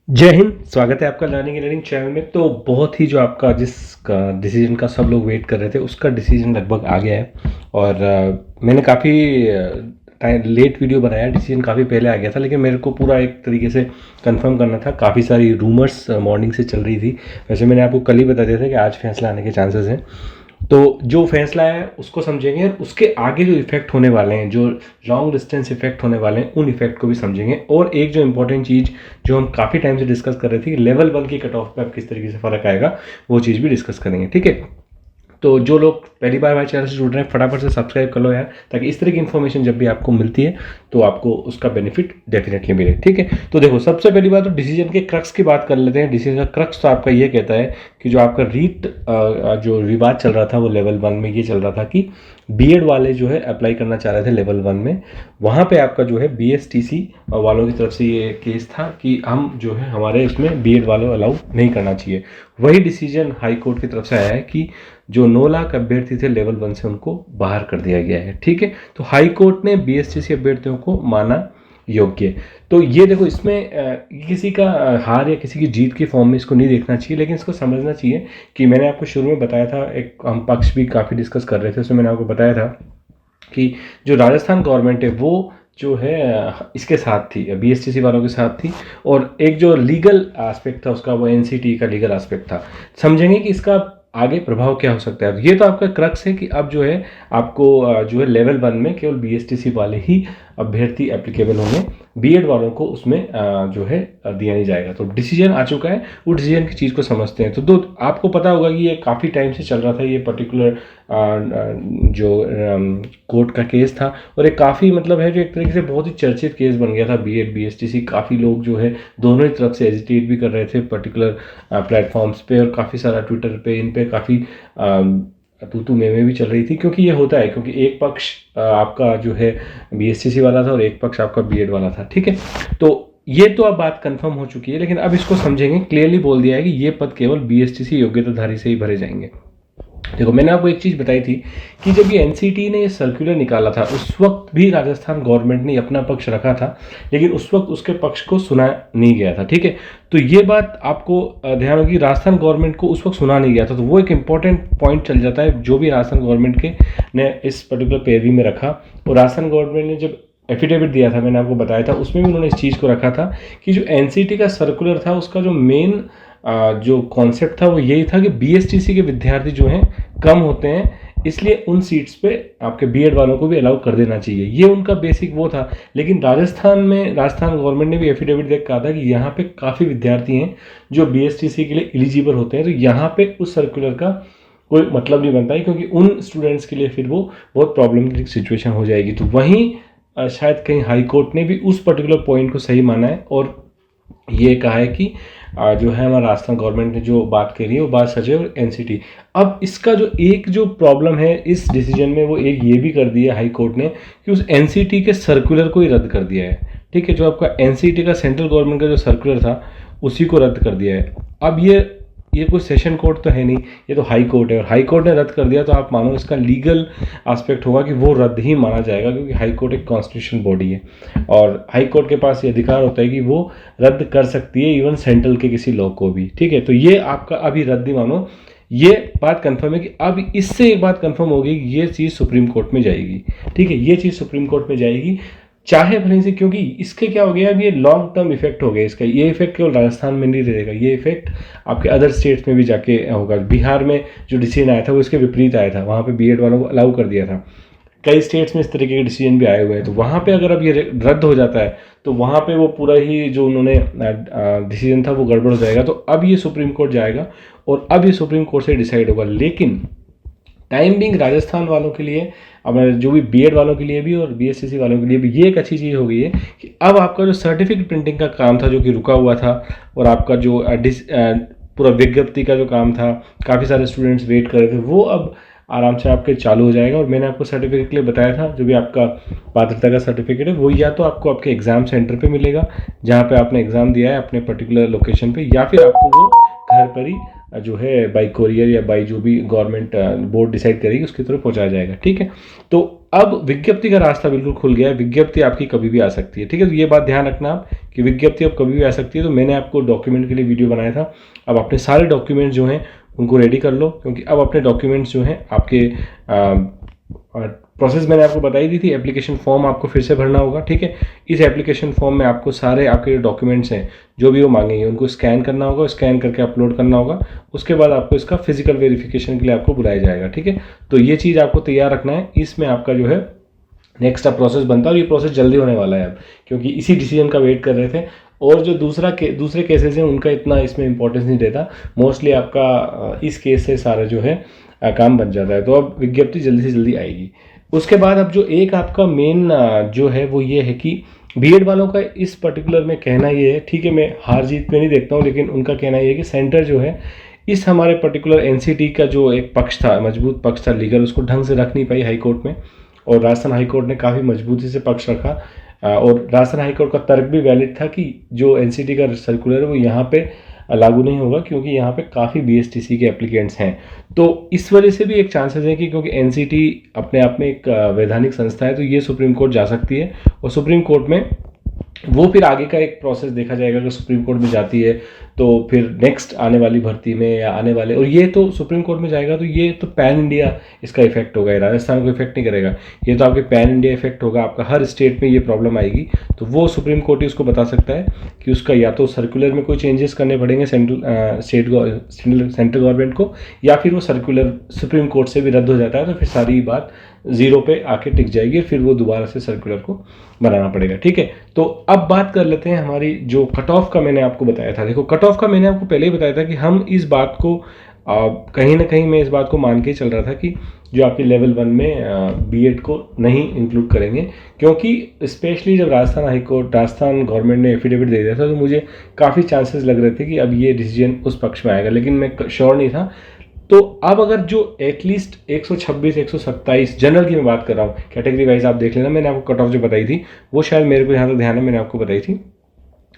जय हिंद। स्वागत है आपका लर्निंग चैनल में। तो बहुत ही जो आपका जिसका डिसीजन का सब लोग वेट कर रहे थे उसका डिसीजन लगभग आ गया है। और मैंने काफ़ी टाइम लेट वीडियो बनाया। डिसीजन काफ़ी पहले आ गया था, लेकिन मेरे को पूरा एक तरीके से कंफर्म करना था। काफ़ी सारी रूमर्स मॉर्निंग से चल रही थी। वैसे मैंने आपको कल ही बता दिया था कि आज फैसला आने के चांसेस हैं। तो जो फैसला है उसको समझेंगे और उसके आगे जो इफेक्ट होने वाले हैं, जो लॉन्ग डिस्टेंस इफेक्ट होने वाले हैं, उन इफेक्ट को भी समझेंगे। और एक जो इंपॉर्टेंट चीज़ जो हम काफ़ी टाइम से डिस्कस कर रहे थे कि लेवल 1 की कट ऑफ पे अब किस तरीके से फ़र्क आएगा, वो चीज़ भी डिस्कस करेंगे। ठीक है, तो जो लोग पहली बार हमारे चैनल से जुड़ रहे हैं फटाफट से सब्सक्राइब कर लो यार, ताकि इस तरह की इन्फॉर्मेशन जब भी आपको मिलती है तो आपको उसका बेनिफिट डेफिनेटली मिले। ठीक है, तो देखो सबसे पहली बात तो डिसीजन के क्रक्स की बात कर लेते हैं। डिसीजन का क्रक्स तो आपका ये कहता है कि जो आपका रीट जो विवाद चल रहा था वो लेवल 1 में ये चल रहा था कि बीएड वाले जो है अप्लाई करना चाह रहे थे लेवल 1 में। वहाँ पे आपका जो है बीएसटीसी वालों की तरफ से ये केस था कि हम जो है हमारे इसमें बीएड वालों अलाउ नहीं करना चाहिए। वही डिसीजन हाई कोर्ट की तरफ से आया है कि जो 9 लाख अभ्यर्थी थे लेवल 1 से उनको बाहर कर दिया गया है। ठीक है, तो हाई कोर्ट ने बीएसटीसी अभ्यर्थियों को माना योग्य। तो ये देखो इसमें किसी का हार या किसी की जीत की फॉर्म में इसको नहीं देखना चाहिए, लेकिन इसको समझना चाहिए कि मैंने आपको शुरू में बताया था, एक हम पक्ष भी काफ़ी डिस्कस कर रहे थे, उसमें मैंने आपको बताया था कि जो राजस्थान गवर्नमेंट है वो जो है इसके साथ थी, बीएसटीसी वालों के साथ थी। और एक जो लीगल एस्पेक्ट था उसका, वो एनसीटी का लीगल एस्पेक्ट था। समझेंगे कि इसका आगे प्रभाव क्या हो सकता है। ये तो आपका क्रक्स है कि अब जो है आपको जो है लेवल 1 में केवल बीएसटीसी वाले ही अभ्यर्थी एप्लीकेबल होंगे, बीएड वालों को उसमें जो है दिया नहीं जाएगा। तो डिसीजन आ चुका है, वो डिसीजन की चीज़ को समझते हैं। तो दो आपको पता होगा कि ये काफ़ी टाइम से चल रहा था ये पर्टिकुलर जो कोर्ट का केस था, और एक काफ़ी मतलब है जो एक तरीके से बहुत ही चर्चित केस बन गया था बीएड बीएसटीसी। काफ़ी लोग जो है दोनों ही तरफ से एजिटेट भी कर रहे थे पर्टिकुलर प्लेटफॉर्म्स पे, और काफ़ी सारा ट्विटर पे इन पे काफ़ी तू तू में भी चल रही थी। क्योंकि ये होता है, क्योंकि एक पक्ष आपका जो है बीएसटीसी वाला था और एक पक्ष आपका बीएड वाला था। ठीक है, तो ये तो अब बात कंफर्म हो चुकी है, लेकिन अब इसको समझेंगे। क्लियरली बोल दिया है कि ये पद केवल बीएसटीसी योग्यताधारी से ही भरे जाएंगे। देखो मैंने आपको एक चीज़ बताई थी कि जब ये एनसीटी ने ये सर्कुलर निकाला था उस वक्त भी राजस्थान गवर्नमेंट ने अपना पक्ष रखा था, लेकिन उस वक्त उसके पक्ष को सुना नहीं गया था। ठीक है, तो ये बात आपको ध्यान होगी, राजस्थान गवर्नमेंट को उस वक्त सुना नहीं गया था। तो वो एक इंपॉर्टेंट पॉइंट चल जाता है जो भी राजस्थान गवर्नमेंट के ने इस पर्टिकुलर पेरवी में रखा। और राजस्थान गवर्नमेंट ने जब एफिडेविट दिया था, मैंने आपको बताया था, उसमें भी उन्होंने इस चीज़ को रखा था कि जो एनसीटी का सर्कुलर था उसका जो मेन जो कॉन्सेप्ट था वो यही था कि बीएसटीसी के विद्यार्थी जो हैं कम होते हैं, इसलिए उन सीट्स पे आपके बीएड वालों को भी अलाउ कर देना चाहिए। ये उनका बेसिक वो था। लेकिन राजस्थान गवर्नमेंट ने भी एफिडेविट देख कहा था कि यहाँ पे काफ़ी विद्यार्थी हैं जो बीएसटीसी के लिए एलिजिबल होते हैं, तो यहाँ पे उस सर्कुलर का कोई मतलब नहीं बनता है, क्योंकि उन स्टूडेंट्स के लिए फिर वो बहुत प्रॉब्लमेटिक सिचुएशन हो जाएगी। तो वहीं शायद कहीं हाई कोर्ट ने भी उस पर्टिकुलर पॉइंट को सही माना है और ये कहा है कि जो है हमारा राजस्थान गवर्नमेंट ने जो बात कही है वो बात सच है। और एनसीटी अब इसका जो प्रॉब्लम है इस डिसीजन में, वो एक ये भी कर दिया हाई कोर्ट ने कि उस एनसीटी के सर्कुलर को ही रद्द कर दिया है। ठीक है, जो आपका एनसीटी का सेंट्रल गवर्नमेंट का जो सर्कुलर था उसी को रद्द कर दिया है। अब ये कोई सेशन कोर्ट तो है नहीं, ये तो हाई कोर्ट है, और हाई कोर्ट ने रद्द कर दिया तो आप मानो इसका लीगल एस्पेक्ट होगा कि वो रद्द ही माना जाएगा, क्योंकि हाई कोर्ट एक कॉन्स्टिट्यूशन बॉडी है और हाई कोर्ट के पास ये अधिकार होता है कि वो रद्द कर सकती है इवन सेंट्रल के किसी लॉ को भी। ठीक है, तो ये आपका अभी रद्द ही मानो। ये बात कंफर्म है कि अब इससे एक बात कंफर्म होगी कि ये चीज़ सुप्रीम कोर्ट में जाएगी। ठीक है, ये चीज़ सुप्रीम कोर्ट में जाएगी, चाहे भले से, क्योंकि इसके क्या हो गया, अब ये लॉन्ग टर्म इफेक्ट हो गया इसका। ये इफेक्ट केवल राजस्थान में नहीं रहेगा, ये इफेक्ट आपके अदर स्टेट्स में भी जाके होगा। बिहार में जो डिसीजन आया था वो इसके विपरीत आया था, वहाँ पे बीएड वालों को अलाउ कर दिया था। कई स्टेट्स में इस तरीके के डिसीजन भी आए हुए हैं। तो वहाँ पे अगर अब ये रद्द हो जाता है तो वहाँ पे वो पूरा ही जो उन्होंने डिसीजन था वो गड़बड़ हो जाएगा। तो अब ये सुप्रीम कोर्ट जाएगा और अब ये सुप्रीम कोर्ट से डिसाइड होगा। लेकिन टाइम बिंग राजस्थान वालों के लिए, अब जो भी बीएड वालों के लिए भी और बीएससीसी वालों के लिए भी ये एक अच्छी चीज़ हो गई है कि अब आपका जो सर्टिफिकेट प्रिंटिंग का काम था जो कि रुका हुआ था, और आपका जो पूरा विज्ञप्ति का जो काम था, काफ़ी सारे स्टूडेंट्स वेट कर रहे थे, वो अब आराम से आपके चालू हो जाएगा। और मैंने आपको सर्टिफिकेट के लिए बताया था, जो भी आपका पात्रता का सर्टिफिकेट है वो या तो आपको आपके एग्ज़ाम सेंटर पे मिलेगा जहाँ पे आपने एग्ज़ाम दिया है अपने पर्टिकुलर लोकेशन पे, या फिर आपको वो घर पर ही जो है बाई कोरियर या बाई जो भी गवर्नमेंट बोर्ड डिसाइड करेगी उसकी तरफ पहुँचाया जाएगा। ठीक है, तो अब विज्ञप्ति का रास्ता बिल्कुल खुल गया है, विज्ञप्ति आपकी कभी भी आ सकती है, ठीक है। तो ये बात ध्यान रखना आप कि विज्ञप्ति अब कभी भी आ सकती है। तो मैंने आपको डॉक्यूमेंट के लिए वीडियो बनाया था, अब अपने सारे डॉक्यूमेंट जो हैं उनको रेडी कर लो, क्योंकि अब अपने डॉक्यूमेंट्स जो हैं आपके प्रोसेस मैंने आपको बताई दी थी। एप्लीकेशन फॉर्म आपको फिर से भरना होगा, ठीक है। इस एप्लीकेशन फॉर्म में आपको सारे आपके जो डॉक्यूमेंट्स हैं जो भी वो मांगेंगे उनको स्कैन करना होगा, स्कैन करके अपलोड करना होगा। उसके बाद आपको इसका फिजिकल वेरिफिकेशन के लिए आपको बुलाया जाएगा, ठीक है। तो ये चीज़ आपको तैयार रखना है, इसमें आपका जो है नेक्स्ट अब प्रोसेस बनता है, और ये प्रोसेस जल्दी होने वाला है अब, क्योंकि इसी डिसीजन का वेट कर रहे थे। और जो दूसरे केसेस हैं उनका इतना इसमें इंपॉर्टेंस नहीं देता, मोस्टली आपका इस केस से सारा जो है काम बन जाता है। तो अब विज्ञप्ति जल्दी से जल्दी आएगी। उसके बाद अब जो एक आपका मेन जो है वो ये है कि बीएड वालों का इस पर्टिकुलर में कहना ये है, ठीक है, मैं हार जीत में नहीं देखता हूँ, लेकिन उनका कहना ये है कि सेंटर जो है इस हमारे पर्टिकुलर एनसीटी का जो एक पक्ष था, मजबूत पक्ष था लीगल, उसको ढंग से रख नहीं पाई हाई कोर्ट में, और राजस्थान हाई कोर्ट ने काफ़ी मजबूती से पक्ष रखा। और राजस्थान हाई कोर्ट का तर्क भी वैलिड था कि जो एनसीटी का सर्कुलर है वो यहाँ पे लागू नहीं होगा, क्योंकि यहाँ पे काफ़ी बीएसटीसी के एप्लीकेंट्स हैं। तो इस वजह से भी एक चांसेस है कि क्योंकि एनसीटी अपने आप में एक वैधानिक संस्था है, तो ये सुप्रीम कोर्ट जा सकती है, और सुप्रीम कोर्ट में वो फिर आगे का एक प्रोसेस देखा जाएगा। अगर सुप्रीम कोर्ट में जाती है तो फिर नेक्स्ट आने वाली भर्ती में या आने वाले, और ये तो सुप्रीम कोर्ट में जाएगा तो ये तो पैन इंडिया इसका इफेक्ट होगा, राजस्थान को इफेक्ट नहीं करेगा, ये तो आपके पैन इंडिया इफेक्ट होगा, आपका हर स्टेट में ये प्रॉब्लम आएगी। तो वो सुप्रीम कोर्ट ही उसको बता सकता है कि उसका या तो सर्कुलर में कोई चेंजेस करने पड़ेंगे सेंट्रल गवर्नमेंट को, या फिर वो सर्कुलर सुप्रीम कोर्ट से भी रद्द हो जाता है, तो फिर सारी बात जीरो पे आके टिक जाएगी, फिर वो दोबारा से सर्कुलर को बनाना पड़ेगा, ठीक है। तो अब बात कर लेते हैं हमारी जो कट ऑफ का मैंने आपको बताया था। देखो, कट ऑफ का मैंने आपको पहले ही बताया था कि हम इस बात को कहीं ना कहीं मैं इस बात को मान के चल रहा था कि जो आपकी लेवल 1 में बीएड को नहीं इंक्लूड करेंगे, क्योंकि स्पेशली जब राजस्थान गवर्नमेंट ने एफिडेविट दे दिया था तो मुझे काफ़ी चांसेस लग रहे थे कि अब ये डिसीजन उस पक्ष में आएगा, लेकिन मैं श्योर नहीं था। तो अब अगर जो एटलीस्ट 126 127 जनरल की मैं बात कर रहा हूँ, कैटेगरी वाइज आप देख लेना, मैंने आपको कट ऑफ जो बताई थी वो शायद मेरे को यहाँ तक ध्यान है, मैंने आपको बताई थी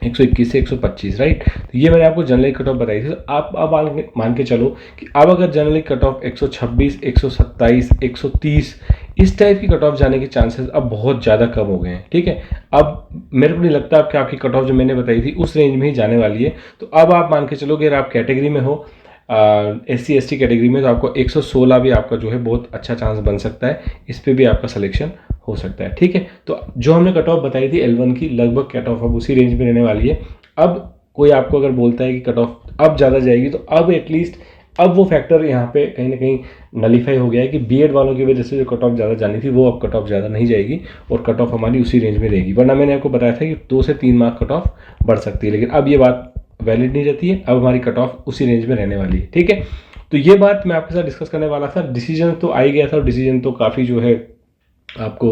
121 से 125, राइट। तो ये मैंने आपको जनरली कट ऑफ बताई थी। तो आप अब मान के चलो कि अब अगर जनरली कट ऑफ 126 127 130 इस टाइप की कट ऑफ जाने के चांसेस अब बहुत ज़्यादा कम हो गए हैं, ठीक है। अब मेरे को नहीं लगता कि आपकी कट ऑफ जो मैंने बताई थी उस रेंज में ही जाने वाली है। तो अब आप मान के चलो कि अगर आप कैटेगरी में हो SC ST कैटेगरी में, तो आपको 116 भी आपका जो है बहुत अच्छा चांस बन सकता है, इस पर भी आपका सिलेक्शन हो सकता है, ठीक है। तो जो हमने कट ऑफ बताई थी L1 की, लगभग कट ऑफ अब उसी रेंज में रहने वाली है। अब कोई आपको अगर बोलता है कि कट ऑफ अब ज़्यादा जाएगी, तो अब एटलीस्ट अब वो फैक्टर यहाँ पे कहीं ना कहीं नलीफाई हो गया है कि बीएड वालों की वजह से जो कट ऑफ ज़्यादा जानी थी वो अब कट ऑफ ज़्यादा नहीं जाएगी, और कट ऑफ हमारी उसी रेंज में रहेगी। वरना मैंने आपको बताया था कि 2 से 3 मार्क कट ऑफ बढ़ सकती है, लेकिन अब ये बात वैलिड नहीं रहती है, अब हमारी कट ऑफ उसी रेंज में रहने वाली है, ठीक है। तो ये बात मैं आपके साथ डिस्कस करने वाला था। डिसीजन तो आ ही गया था, और डिसीजन तो काफ़ी जो है आपको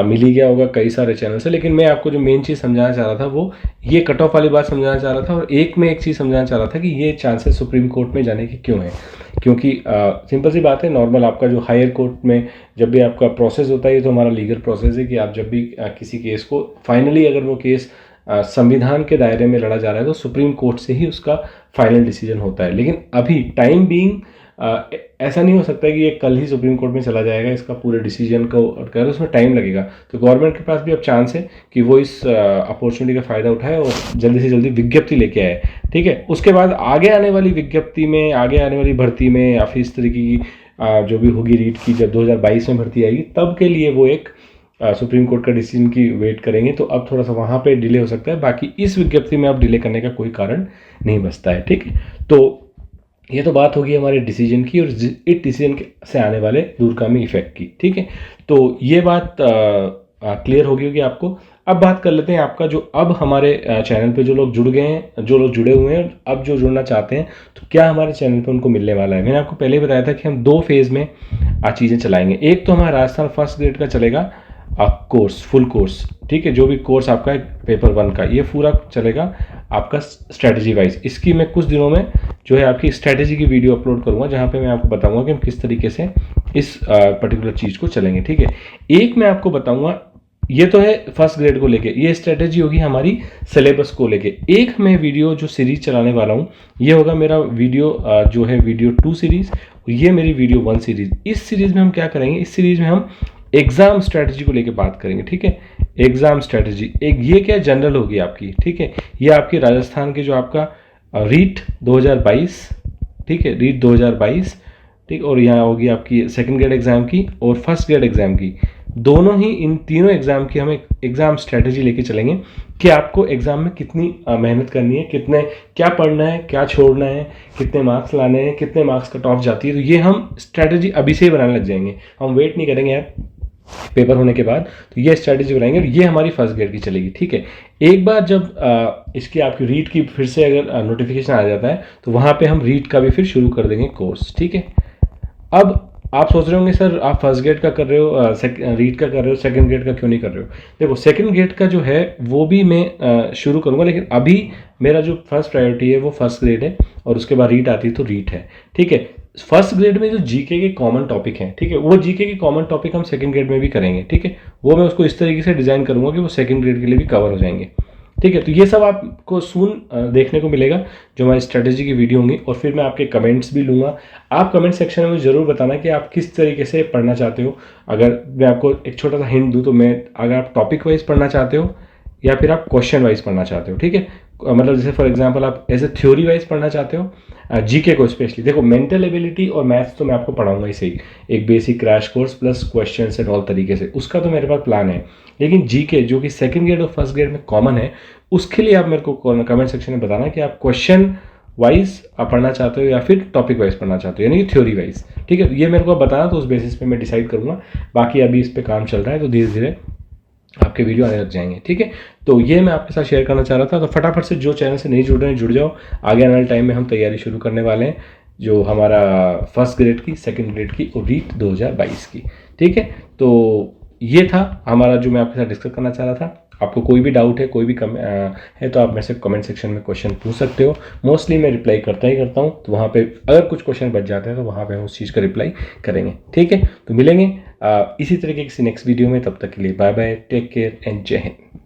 मिल ही गया होगा कई सारे चैनल से, लेकिन मैं आपको जो मेन चीज़ समझाना चाह रहा था वो ये कट ऑफ वाली बात समझाना चाह रहा था, और एक चीज़ समझाना चाह रहा था कि ये चांसेस सुप्रीम कोर्ट में जाने के क्यों हैं। क्योंकि सिंपल सी बात है, नॉर्मल आपका जो हायर कोर्ट में जब भी आपका प्रोसेस होता है, ये तो हमारा लीगल प्रोसेस है कि आप जब भी किसी केस को फाइनली अगर वो केस संविधान के दायरे में लड़ा जा रहा है तो सुप्रीम कोर्ट से ही उसका फाइनल डिसीजन होता है। लेकिन अभी टाइम बीइंग ऐसा नहीं हो सकता कि ये कल ही सुप्रीम कोर्ट में चला जाएगा, इसका पूरे डिसीजन को कर उसमें टाइम लगेगा। तो गवर्नमेंट के पास भी अब चांस है कि वो इस अपॉर्चुनिटी का फ़ायदा उठाए और जल्दी से जल्दी विज्ञप्ति लेके आए, ठीक है। उसके बाद आगे आने वाली विज्ञप्ति में, आगे आने वाली भर्ती में, या फिर इस तरीके की जो भी होगी रीट की, जब 2022 में भर्ती आएगी तब के लिए वो एक सुप्रीम कोर्ट का डिसीजन की वेट करेंगे। तो अब थोड़ा सा वहाँ पे डिले हो सकता है, बाकी इस विज्ञप्ति में अब डिले करने का कोई कारण नहीं बचता है, ठीक है। तो ये तो बात होगी हमारे डिसीजन की और इस डिसीजन से आने वाले दूरगामी इफेक्ट की, ठीक है। तो ये बात क्लियर होगी आपको। अब बात कर लेते हैं आपका जो अब हमारे चैनल पे जो लोग जुड़ गए हैं, जो लोग जुड़े हुए हैं, अब जो जुड़ना चाहते हैं, तो क्या हमारे चैनल पे उनको मिलने वाला है। मैंने आपको पहले ही बताया था कि हम 2 फेज़ में चीज़ें चलाएंगे। एक तो हमारा राजस्थान फर्स्ट ग्रेड का चलेगा कोर्स, फुल कोर्स, ठीक है। जो भी कोर्स आपका है पेपर 1 का, ये पूरा चलेगा आपका स्ट्रैटेजी वाइज। इसकी मैं कुछ दिनों में जो है आपकी स्ट्रैटेजी की वीडियो अपलोड करूंगा, जहां पे मैं आपको बताऊंगा कि हम किस तरीके से इस पर्टिकुलर चीज़ को चलेंगे, ठीक है। एक मैं आपको बताऊंगा, ये तो है फर्स्ट ग्रेड को लेके, ये स्ट्रैटेजी होगी हमारी सिलेबस को लेके। एक मैं वीडियो जो सीरीज चलाने वाला हूँ, ये होगा मेरा वीडियो जो है वीडियो 2 सीरीज, ये मेरी वीडियो 1 सीरीज। इस सीरीज में हम क्या करेंगे, इस सीरीज में हम एग्जाम स्ट्रेटजी को लेके बात करेंगे, ठीक है। एग्जाम स्ट्रेटजी एक ये क्या जनरल होगी आपकी, ठीक है। ये आपकी राजस्थान के जो आपका रीट 2022, ठीक है, रीट 2022, ठीक। और यहाँ होगी आपकी सेकंड ग्रेड एग्जाम की और फर्स्ट ग्रेड एग्जाम की, दोनों ही इन तीनों एग्जाम की हम एक एग्जाम स्ट्रेटजी लेके चलेंगे कि आपको एग्जाम में कितनी मेहनत करनी है, कितने क्या पढ़ना है, क्या छोड़ना है, कितने मार्क्स लाने हैं, कितने मार्क्स कट ऑफ जाती है। तो ये हम स्ट्रेटजी अभी से ही बनाने लग जाएंगे, हम वेट नहीं करेंगे यार पेपर होने के बाद। तो ये स्ट्रेटजी बनाएंगे और ये हमारी फर्स्ट ग्रेड की चलेगी, ठीक है। एक बार जब इसकी आपकी रीट की फिर से अगर नोटिफिकेशन आ जाता है तो वहाँ पे हम रीट का भी फिर शुरू कर देंगे कोर्स, ठीक है। अब आप सोच रहे होंगे सर आप फर्स्ट ग्रेड का कर रहे हो, रीट का कर रहे हो, सेकंड ग्रेड का क्यों नहीं कर रहे हो। देखो सेकंड ग्रेड का जो है वो भी मैं शुरू करूँगा, लेकिन अभी मेरा जो फर्स्ट प्रायोरिटी है वो फर्स्ट ग्रेड है और उसके बाद रीट आती है तो रीट है, ठीक है। फर्स्ट ग्रेड में जो जीके के कॉमन टॉपिक हैं, ठीक है, वो जीके के कॉमन टॉपिक हम सेकंड ग्रेड में भी करेंगे, ठीक है। वो मैं उसको इस तरीके से डिज़ाइन करूँगा कि वो सेकंड ग्रेड के लिए भी कवर हो जाएंगे, ठीक है। तो ये सब आपको सून देखने को मिलेगा जो हमारी स्ट्रेटेजी की वीडियो होंगी। और फिर मैं आपके कमेंट्स भी लूँगा। आप कमेंट सेक्शन में मुझे ज़रूर बताना कि आप किस तरीके से पढ़ना चाहते हो। अगर मैं आपको एक छोटा सा हिंट दूँ तो मैं, अगर आप टॉपिक वाइज पढ़ना चाहते हो या फिर आप क्वेश्चन वाइज पढ़ना चाहते हो, ठीक है। मतलब जैसे फॉर एग्जांपल आप एज ए थ्योरी वाइज पढ़ना चाहते हो जीके को स्पेशली, देखो मेंटल एबिलिटी और मैथ्स तो मैं आपको पढ़ाऊंगा ही सही, एक basic crash course plus question and all तरीके से, उसका तो मेरे पास प्लान है। लेकिन जीके जो कि सेकंड ग्रेड और फर्स्ट ग्रेड में कॉमन है, उसके लिए आप मेरे को कमेंट सेक्शन में बताना कि आप क्वेश्चन वाइज आप पढ़ना चाहते हो या फिर टॉपिक वाइज पढ़ना चाहते हो, यानी कि थ्योरी वाइज, ठीक है। ये मेरे को बताना, तो उस बेसिस पे मैं डिसाइड करूँगा। बाकी अभी इस पर काम चल रहा है तो धीरे धीरे आपके वीडियो आने लग जाएंगे, ठीक है। तो ये मैं आपके साथ शेयर करना चाह रहा था। तो फटाफट से जो चैनल से नहीं जुड़ रहे हैं जुड़ जाओ। आगे आने वाले टाइम में हम तैयारी शुरू करने वाले हैं जो हमारा फर्स्ट ग्रेड की, सेकंड ग्रेड की और रीट 2022 की, ठीक है। तो ये था हमारा जो मैं आपके साथ डिस्कस करना चाह रहा था। आपको कोई भी डाउट है, कोई भी है तो आप मेरे से कमेंट सेक्शन में क्वेश्चन पूछ सकते हो। मोस्टली मैं रिप्लाई करता ही करता हूँ, तो वहाँ पे अगर कुछ क्वेश्चन बच जाते हैं तो वहाँ पे हम उस चीज़ का रिप्लाई करेंगे, ठीक है। तो मिलेंगे इसी तरीके किसी नेक्स्ट वीडियो में। तब तक के लिए bye bye, take care and जय हिंद।